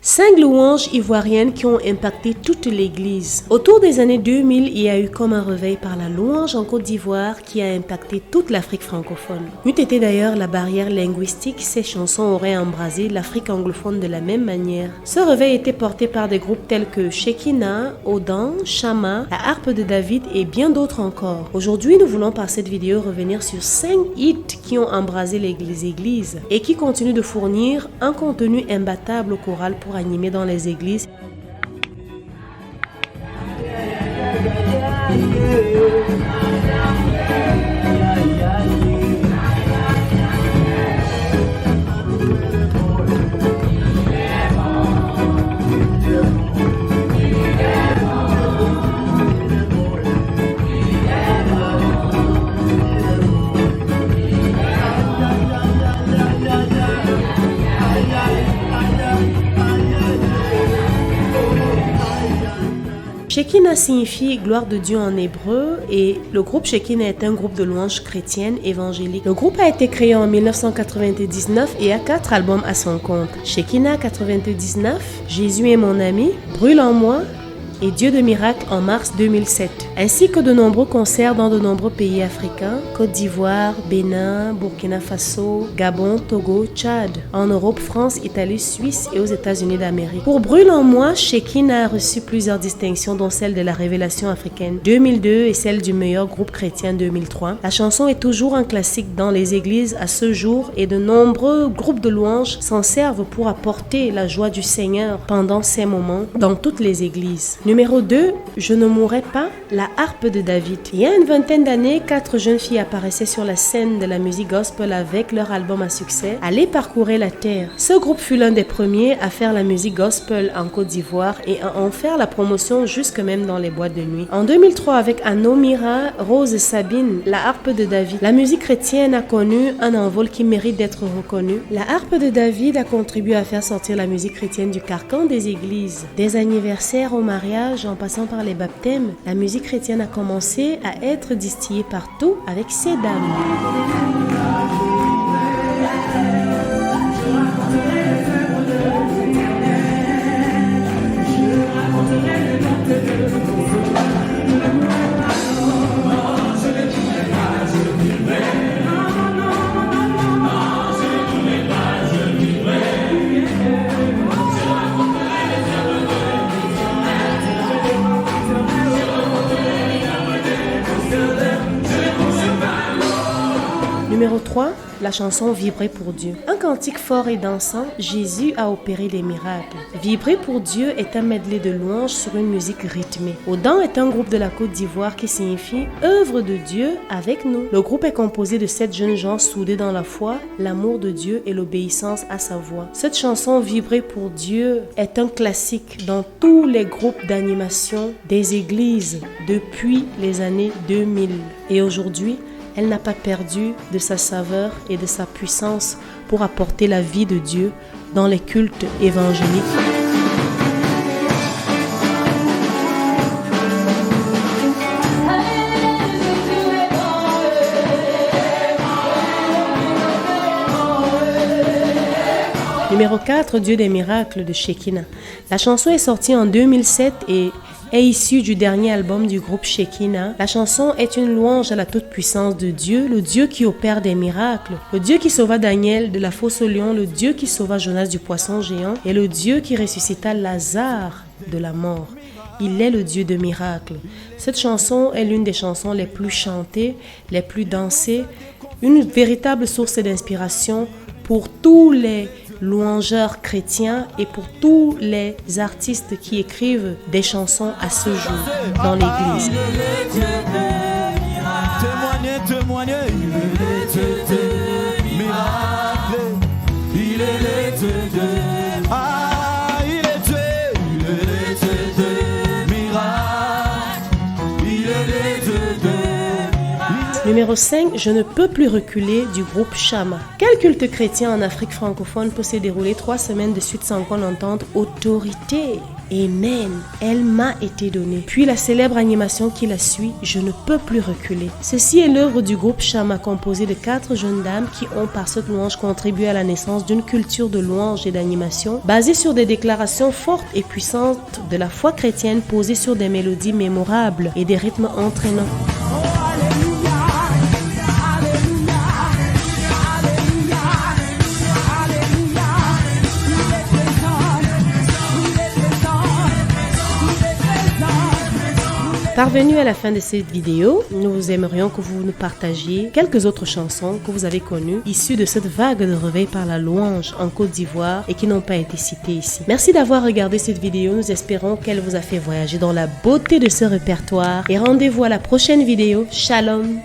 5 louanges ivoiriennes qui ont impacté toute l'Église. Autour des années 2000, il y a eu comme un réveil par la louange en Côte d'Ivoire qui a impacté toute l'Afrique francophone. Eût été d'ailleurs la barrière linguistique, ces chansons auraient embrasé l'Afrique anglophone de la même manière. Ce réveil était porté par des groupes tels que Shekinah, Odan, Shama, la Harpe de David et bien d'autres encore. Aujourd'hui, nous voulons par cette vidéo revenir sur 5 hits qui ont embrasé l'Église et qui continuent de fournir un contenu imbattable au choral pour animer dans les églises. Shekinah signifie gloire de Dieu en hébreu et le groupe Shekinah est un groupe de louanges chrétiennes évangéliques. Le groupe a été créé en 1999 et a 4 albums à son compte. Shekinah 99, Jésus est mon ami, Brûle en moi et Dieu de miracle en mars 2007, ainsi que de nombreux concerts dans de nombreux pays africains, Côte d'Ivoire, Bénin, Burkina Faso, Gabon, Togo, Tchad, en Europe, France, Italie, Suisse et aux États-Unis d'Amérique. Pour Brûle en moi, Shekinah a reçu plusieurs distinctions dont celle de la Révélation africaine 2002 et celle du meilleur groupe chrétien 2003. La chanson est toujours un classique dans les églises à ce jour et de nombreux groupes de louanges s'en servent pour apporter la joie du Seigneur pendant ces moments dans toutes les églises. Numéro 2, Je ne mourrai pas, la harpe de David. Il y a une vingtaine d'années, 4 jeunes filles apparaissaient sur la scène de la musique gospel avec leur album à succès, Aller parcourir la terre. Ce groupe fut l'un des premiers à faire la musique gospel en Côte d'Ivoire et à en faire la promotion jusque même dans les boîtes de nuit. En 2003, avec Anno Mira, Rose et Sabine, la harpe de David, la musique chrétienne a connu un envol qui mérite d'être reconnu. La harpe de David a contribué à faire sortir la musique chrétienne du carcan des églises. Des anniversaires au mariage, en passant par les baptêmes, la musique chrétienne a commencé à être distillée partout avec ces dames. Numéro 3, la chanson Vibrer pour Dieu. Un cantique fort et dansant, Jésus a opéré des miracles. Vibrer pour Dieu est un medley de louanges sur une musique rythmée. Odan est un groupe de la Côte d'Ivoire qui signifie œuvre de Dieu avec nous. Le groupe est composé de 7 jeunes gens soudés dans la foi, l'amour de Dieu et l'obéissance à sa voix. Cette chanson Vibrer pour Dieu est un classique dans tous les groupes d'animation des églises depuis les années 2000. Et aujourd'hui, elle n'a pas perdu de sa saveur et de sa puissance pour apporter la vie de Dieu dans les cultes évangéliques. Numéro 4, Dieu des miracles de Shekinah. La chanson est sortie en 2007 et est issue du dernier album du groupe Shekinah. La chanson est une louange à la toute-puissance de Dieu, le Dieu qui opère des miracles, le Dieu qui sauva Daniel de la fosse au lion, le Dieu qui sauva Jonas du poisson géant et le Dieu qui ressuscita Lazare de la mort. Il est le Dieu de miracles. Cette chanson est l'une des chansons les plus chantées, les plus dansées, une véritable source d'inspiration pour tous les louangeurs chrétiens et pour tous les artistes qui écrivent des chansons à ce jour dans l'église. Témoignez, il est le miracle, il est le Dieu de Numéro 5, Je ne peux plus reculer du groupe Shama. Quel culte chrétien en Afrique francophone peut se dérouler 3 semaines de suite sans qu'on entende autorité? Amen, elle m'a été donnée. Puis la célèbre animation qui la suit, Je ne peux plus reculer. Ceci est l'œuvre du groupe Shamma, composé de 4 jeunes dames qui ont par cette louange contribué à la naissance d'une culture de louange et d'animation basée sur des déclarations fortes et puissantes de la foi chrétienne posées sur des mélodies mémorables et des rythmes entraînants. Parvenu à la fin de cette vidéo, nous aimerions que vous nous partagiez quelques autres chansons que vous avez connues issues de cette vague de réveil par la louange en Côte d'Ivoire et qui n'ont pas été citées ici. Merci d'avoir regardé cette vidéo, nous espérons qu'elle vous a fait voyager dans la beauté de ce répertoire et rendez-vous à la prochaine vidéo. Shalom!